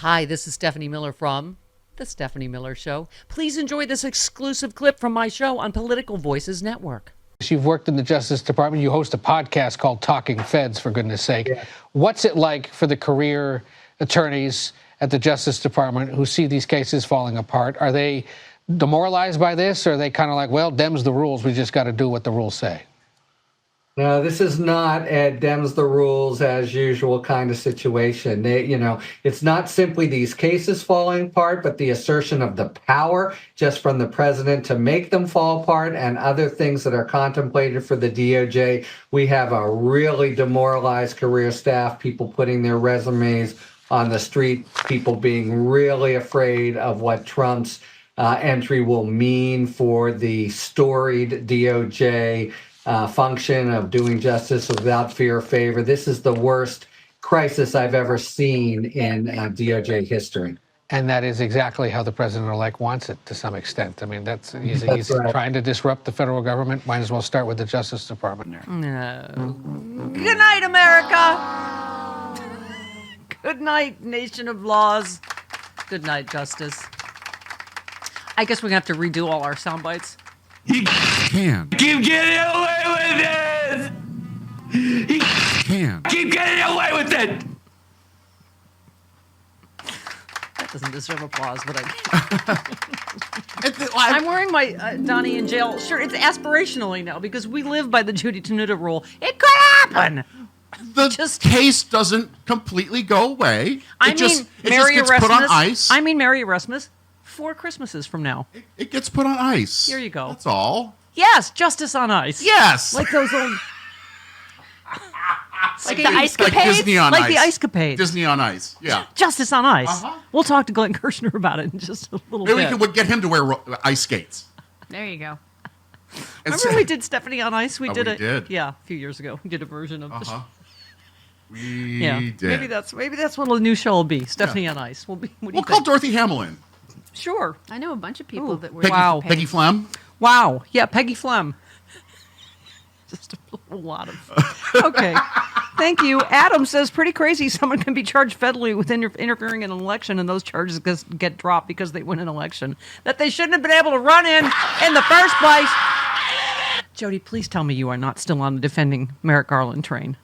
Hi, this is Stephanie Miller from The Stephanie Miller Show. Please enjoy this exclusive clip from my show on Political Voices Network. You've worked in the Justice Department. You host a podcast called Talking Feds, for goodness sake. Yeah. What's it like for the career attorneys at the Justice Department who see these cases falling apart? Are they demoralized by this, or are they kind of like, well, Dem's the rules, we just got to do what the rules say? No, this is not a Dems the rules as usual kind of situation. It's not simply these cases falling apart, but the assertion of the power just from the president to make them fall apart and other things that are contemplated for the DOJ. We have a really demoralized career staff, people putting their resumes on the street, people being really afraid of what Trump's entry will mean for the storied DOJ function of doing justice without fear or favor. This is the worst crisis I've ever seen in DOJ history. And that is exactly how the president-elect wants it to some extent. I mean, he's right. Trying to disrupt the federal government. Might as well start with the Justice Department there. No. Good night, America. Good night, nation of laws. Good night, Justice. I guess we're going to have to redo all our sound bites. He can. Keep getting away with this! He can. Keep getting away with it! That doesn't deserve applause, but I'm wearing my Donnie in jail shirt. It's aspirationally now because we live by the Judy Tenuta rule. It could happen. The case doesn't completely go away. It just gets put on ice. I mean, Merry Erasmus. 4 Christmases from now. It gets put on ice. Here you go. That's all. Yes, justice on ice. Yes. Like those old... like the ice capades? Like Disney on ice. Like the ice capades. Disney on ice, yeah. Justice on ice. Uh-huh. We'll talk to Glenn Kirschner about it in just a little bit. Maybe we could get him to wear ice skates. There you go. Remember we did Stephanie on Ice? We did. Yeah, a few years ago. We did a version of this. We did. Maybe that's what a new show will be. Stephanie on Ice. We'll call Dorothy Hamlin. Sure. I know a bunch of people that were... Peggy Flem? Wow. Yeah, Peggy Flem. Just a lot of... Okay. Thank you. Adam says, pretty crazy. Someone can be charged federally with interfering in an election, and those charges get dropped because they win an election that they shouldn't have been able to run in the first place. Jody, please tell me you are not still on the defending Merrick Garland train.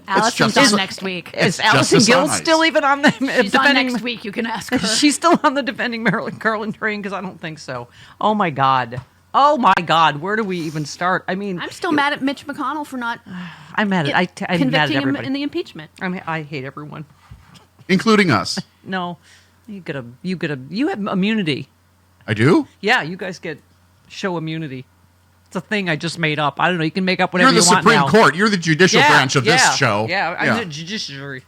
Allison's on next week. Is Allison Guild still even on the She's on next week. You can ask her. She's still on the defending Merrick Garland train? Because I don't think so. Oh, my God. Oh, my God. Where do we even start? I mean... I'm still mad at Mitch McConnell for not... I'm mad at... I'm convicting mad at everybody. him in the impeachment. I hate everyone. Including us. No. You have immunity. I do? Yeah, you guys get show immunity. It's a thing I just made up. I don't know. You can make up whatever you want now. You're the Supreme Court. You're the judicial branch of this show. Yeah, I'm the judiciary.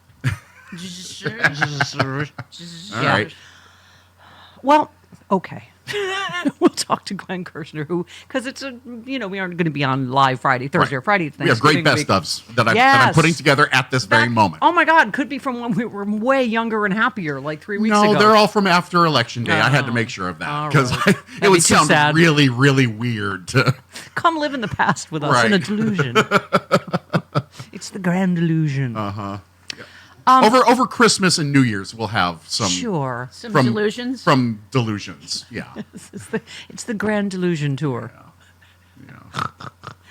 All right. Well, okay. We'll talk to Glenn Kirschner, because it's we aren't going to be on live Thursday or Friday. We have great best ofs that I'm putting together at this very moment. Oh my God, could be from when we were way younger and happier, like 3 weeks ago. No, they're all from after Election Day. I had to make sure of that because it would sound really, really weird to come live in the past with us in a delusion. It's the grand delusion. Over Christmas and New Year's, we'll have some delusions from delusions. Yeah, it's the Grand Delusion Tour. Yeah.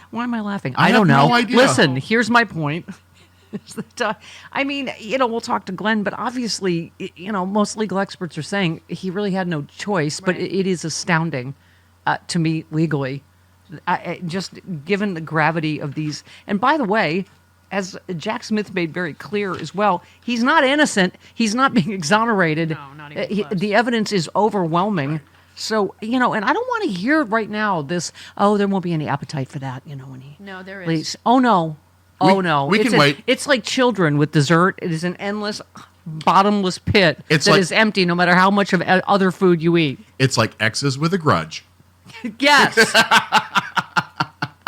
Why am I laughing? I don't know. No idea. Listen, here's my point. I mean, we'll talk to Glenn, but obviously, most legal experts are saying he really had no choice. But it is astounding to me legally, just given the gravity of these. And by the way, as Jack Smith made very clear as well, he's not innocent. He's not being exonerated. No, not even close. The evidence is overwhelming. Right. So, and I don't want to hear right now this, there won't be any appetite for that, when he... No, there is. Please. Oh, no. No. We can wait. It's like children with dessert. It is an endless, bottomless pit that is empty no matter how much of other food you eat. It's like exes with a grudge. Yes.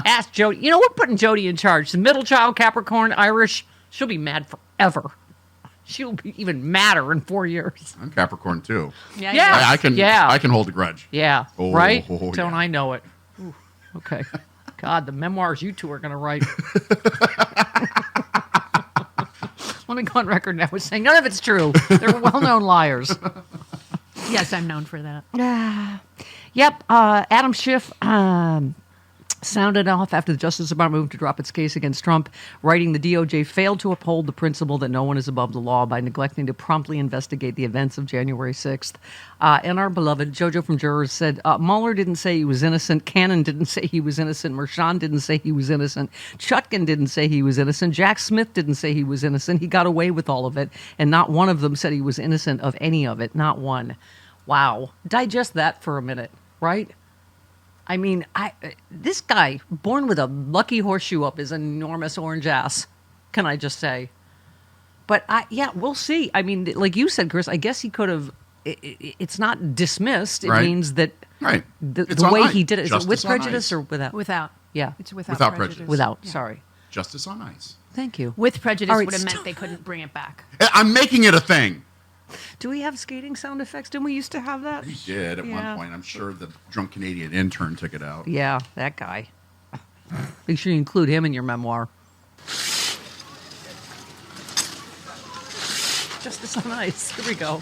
Ask Jody. We're putting Jody in charge. The middle child, Capricorn, Irish. She'll be mad forever. She'll be even madder in 4 years. I'm Capricorn too. Yeah. I can hold a grudge. Yeah. Oh, right? Oh, Don't yeah. I know it? Ooh, okay. God, the memoirs you two are going to write. Let me go on record now with saying none of it's true. They're well-known liars. Yes, I'm known for that. Yep. Adam Schiff sounded off after the Justice Department moved to drop its case against Trump, writing the DOJ failed to uphold the principle that no one is above the law by neglecting to promptly investigate the events of January 6th. And our beloved JoJo from Jerz said, Mueller didn't say he was innocent. Cannon didn't say he was innocent. Merchan didn't say he was innocent. Chutkan didn't say he was innocent. Jack Smith didn't say he was innocent. He got away with all of it. And not one of them said he was innocent of any of it. Not one. Wow. Digest that for a minute, right? I mean, this guy, born with a lucky horseshoe up his enormous orange ass, can I just say? But, we'll see. I mean, like you said, Chris, I guess he could have, it's not dismissed. It means that the way he did it, is it with prejudice or without? Without. Yeah. It's without prejudice. Without, sorry. Justice on ice. Thank you. With prejudice right, would have meant they couldn't bring it back. I'm making it a thing. Do we have skating sound effects? Didn't we used to have that? We did at one point. I'm sure the drunk Canadian intern took it out. Yeah, that guy. Make sure you include him in your memoir. Justice on Ice. Here we go.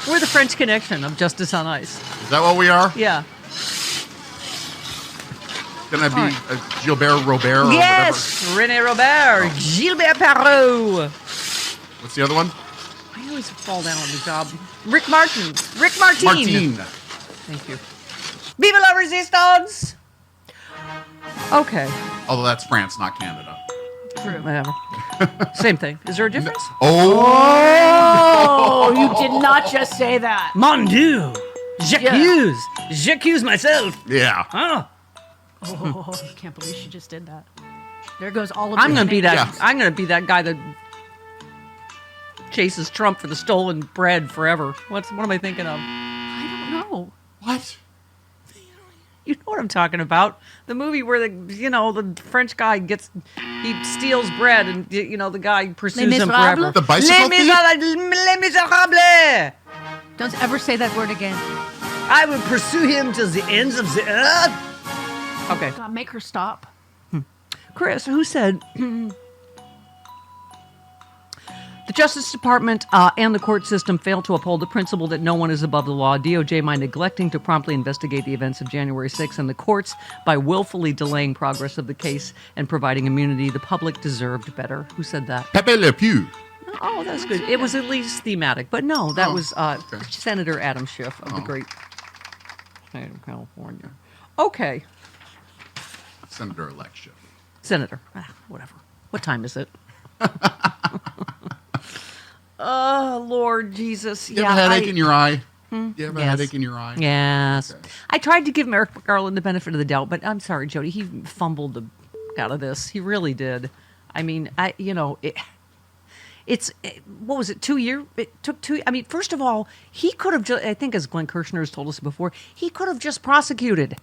We're the French Connection of Justice on Ice. Is that what we are? Yeah. Can I be Gilbert Robert or yes! whatever? René Robert. Gilbert Perrault. What's the other one? I always fall down on the job. Rick Martin. Rick Martin. Martine. Thank you. Vive la resistance! Okay. Although that's France, not Canada. True. Whatever. Same thing. Is there a difference? Oh, you did not just say that. Mon Dieu! J'accuse! J'accuse myself! Yeah. Oh. Oh, I can't believe she just did that. There goes all of I'm gonna be that. Yeah. I'm gonna be that guy that chases Trump for the stolen bread forever. What am I thinking of? I don't know. What? You know what I'm talking about? The movie where the French guy he steals bread and the guy pursues him forever. The bicycle thief? Les Miserables. Don't ever say that word again. I will pursue him to the ends of the earth. Okay, God, make her stop. Chris, who said? The Justice Department and the court system failed to uphold the principle that no one is above the law. DOJ by neglecting to promptly investigate the events of January 6th, and the courts by willfully delaying progress of the case and providing immunity. The public deserved better. Who said that? Pepe Le Pew. Oh, that's good. It was at least thematic. But no, that was Senator Adam Schiff of the great state of California. Okay. Senator-elect Schiff. Senator. Whatever. What time is it? Oh, Lord Jesus. You have a headache in your eye? You have a Yes. headache in your eye? Yes. Okay. I tried to give Merrick Garland the benefit of the doubt, but I'm sorry, Jody. He fumbled the out of this. He really did. I mean, what was it, 2 years? It took 2. I mean, first of all, he could have just, I think as Glenn Kirschner has told us before, he could have just prosecuted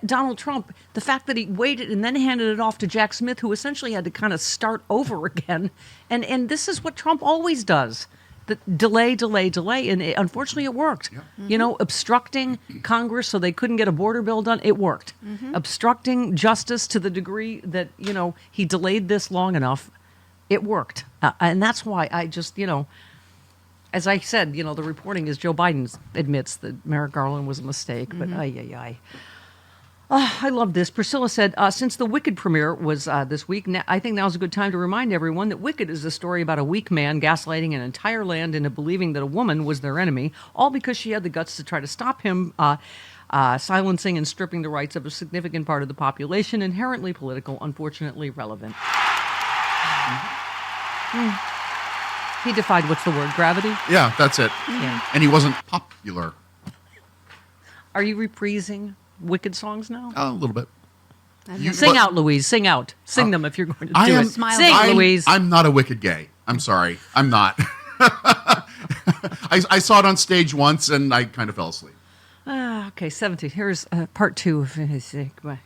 Donald Trump. The fact that he waited and then handed it off to Jack Smith, who essentially had to kind of start over again. And this is what Trump always does. The delay, and unfortunately it worked. Yep. Obstructing Congress so they couldn't get a border bill done, it worked. Obstructing justice to the degree that, he delayed this long enough, it worked. And that's why I just, as I said, the reporting is Joe Biden admits that Merrick Garland was a mistake, but I love this. Priscilla said, since the Wicked premiere was this week, I think now's a good time to remind everyone that Wicked is a story about a weak man gaslighting an entire land into believing that a woman was their enemy, all because she had the guts to try to stop him silencing and stripping the rights of a significant part of the population, inherently political, unfortunately relevant. He defied, what's the word, gravity? Yeah, that's it. Yeah. And he wasn't popular. Are you reprising Wicked songs now? A little bit. Sing out, Louise. Sing out. Sing them if you're going to do it. Sing, Louise. I'm not a Wicked gay. I'm sorry. I'm not. I saw it on stage once and I kind of fell asleep. Okay, 17. Here's part 2 of his. Okay.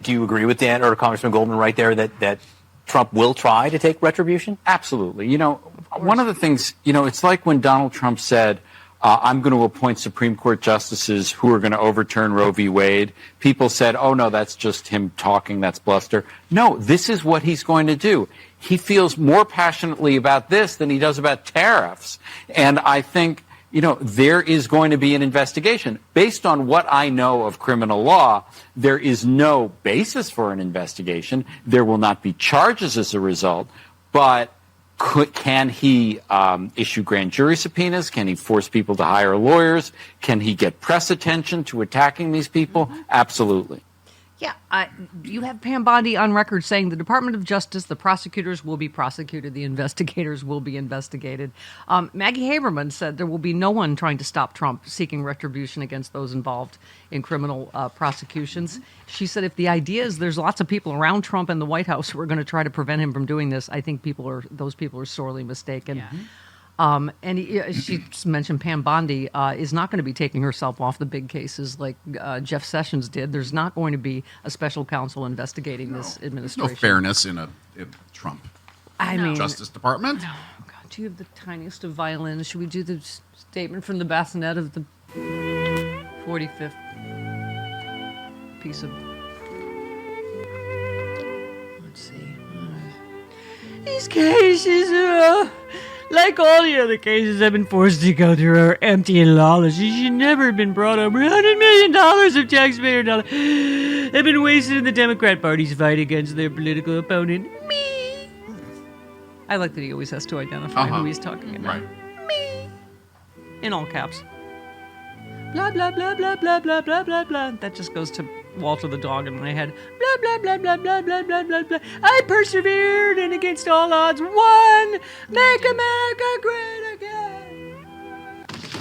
Do you agree with Dan or Congressman Goldman right there that Trump will try to take retribution? Absolutely. One of the things, it's like when Donald Trump said, I'm going to appoint Supreme Court justices who are going to overturn Roe v. Wade. People said, oh, no, that's just him talking. That's bluster. No, this is what he's going to do. He feels more passionately about this than he does about tariffs. And I think, there is going to be an investigation. Based on what I know of criminal law, there is no basis for an investigation. There will not be charges as a result. But can he issue grand jury subpoenas? Can he force people to hire lawyers? Can he get press attention to attacking these people? Absolutely. Yeah, you have Pam Bondi on record saying the Department of Justice, the prosecutors will be prosecuted, the investigators will be investigated. Maggie Haberman said there will be no one trying to stop Trump seeking retribution against those involved in criminal prosecutions. She said if the idea is there's lots of people around Trump and the White House who are going to try to prevent him from doing this, I think those people are sorely mistaken. Yeah. She mentioned Pam Bondi is not going to be taking herself off the big cases like Jeff Sessions did. There's not going to be a special counsel investigating this administration. No fairness in Trump Justice Department. No. God, do you have the tiniest of violins? Should we do the statement from the bassinet of the 45th piece of... Let's see. These cases are... like all the other cases I've been forced to go through are empty and lawless. You should never have been brought over. $100 million of taxpayer dollars have been wasted in the Democrat Party's fight against their political opponent, me. I like that he always has to identify who he's talking about. Right. Me. In all caps. Blah, blah, blah, blah, blah, blah, blah, blah, blah. That just goes to Walter the dog in my head. Blah, blah, blah, blah, blah, blah, blah, blah, blah. I persevered and against all odds won. Make America great again.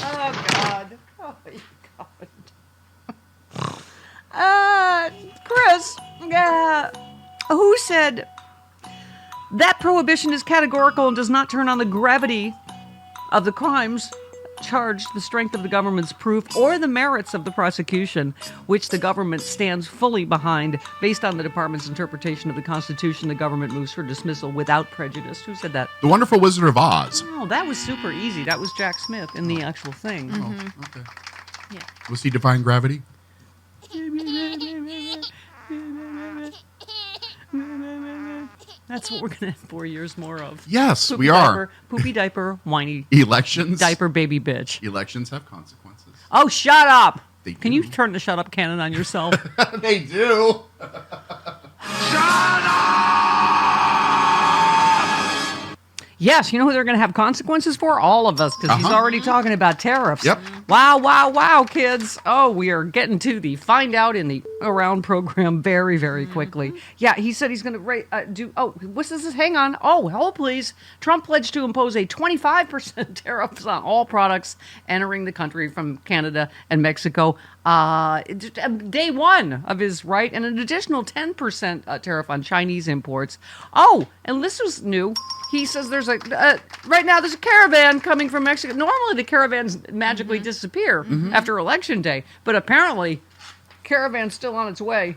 Oh, God. Oh, God. Chris, who said that prohibition is categorical and does not turn on the gravity of the crimes charged, the strength of the government's proof, or the merits of the prosecution, which the government stands fully behind. Based on the department's interpretation of the Constitution, the government moves for dismissal without prejudice. Who said that? The Wonderful Wizard of Oz. Oh, that was super easy. That was Jack Smith in the actual thing. Oh, okay. Yeah. Was he defying gravity? That's what we're going to have 4 years more of. Yes, Poopy we diaper, are. Poopy diaper, whiny elections. Diaper baby bitch. Elections have consequences. Oh, shut up. Can do. you turn the shut up cannon on yourself? They do. Shut up! Yes, you know who they're going to have consequences for? All of us, because he's already talking about tariffs. Yep. Wow, wow, wow, kids. Oh, we are getting to the find out in the around program very, very quickly. Yeah, he said he's going to do... Oh, what's this? Hang on. Oh, hold please. Trump pledged to impose a 25% tariffs on all products entering the country from Canada and Mexico. Day one of his right, and an additional 10% tariff on Chinese imports. Oh, and this was new. He says there's right now there's a caravan coming from Mexico. Normally the caravans magically disappear after Election Day, but apparently caravan's still on its way.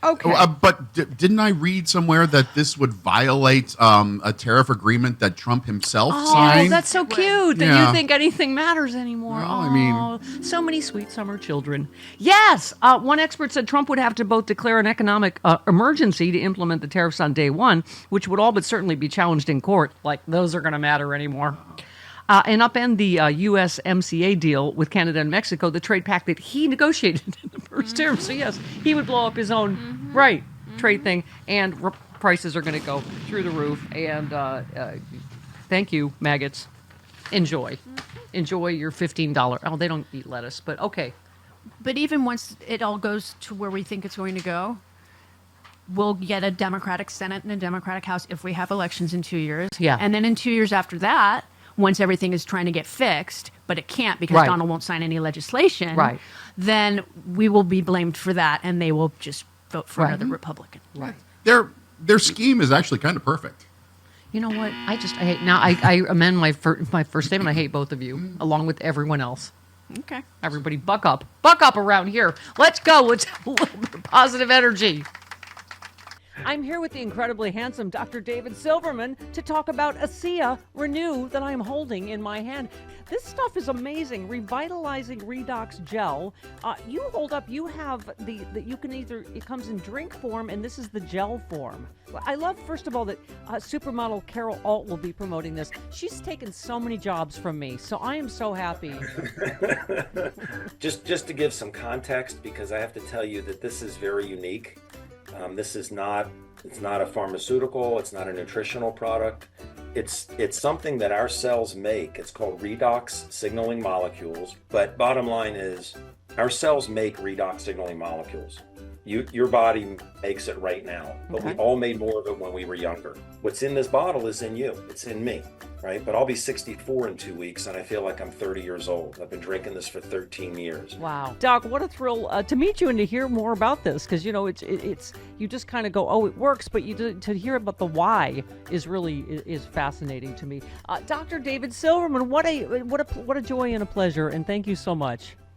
Okay. But didn't I read somewhere that this would violate a tariff agreement that Trump himself signed? Oh, that's so cute that you think anything matters anymore. Well, I mean, so many sweet summer children. Yes, one expert said Trump would have to both declare an economic emergency to implement the tariffs on day one, which would all but certainly be challenged in court. Like, those are going to matter anymore. And upend the USMCA deal with Canada and Mexico, the trade pact that he negotiated in the first term. So, yes, he would blow up his own trade thing, and prices are going to go through the roof. And thank you, maggots. Enjoy. Enjoy your $15. Oh, they don't eat lettuce, but okay. But even once it all goes to where we think it's going to go, we'll get a Democratic Senate and a Democratic House if we have elections in 2 years. Yeah. And then in 2 years after that, once everything is trying to get fixed, but it can't because Donald won't sign any legislation, then we will be blamed for that, and they will just vote for another Republican. Right. Their scheme is actually kind of perfect. You know what? I hate now. I amend my first statement. I hate both of you, along with everyone else. Okay. Everybody, buck up around here. Let's go. Let's have a little bit of positive energy. I'm here with the incredibly handsome Dr. David Silverman to talk about ASEA Renew that I'm holding in my hand. This stuff is amazing. Revitalizing Redox Gel. You hold up, you have you can either, it comes in drink form and this is the gel form. I love, first of all, that supermodel Carol Alt will be promoting this. She's taken so many jobs from me, so I am so happy. Just to give some context, because I have to tell you that this is very unique. This is not, it's not a pharmaceutical, it's not a nutritional product. It's something that our cells make. It's called redox signaling molecules. But bottom line is, our cells make redox signaling molecules. Your body makes it right now, but we all made more of it when we were younger. What's in this bottle is in you. It's in me, right? But I'll be 64 in 2 weeks, and I feel like I'm 30 years old. I've been drinking this for 13 years. Wow, Doc, what a thrill to meet you and to hear more about this, because it's you just kind of go, oh, it works, but to hear about the why is fascinating to me. Dr. David Silverman, what a joy and a pleasure, and thank you so much.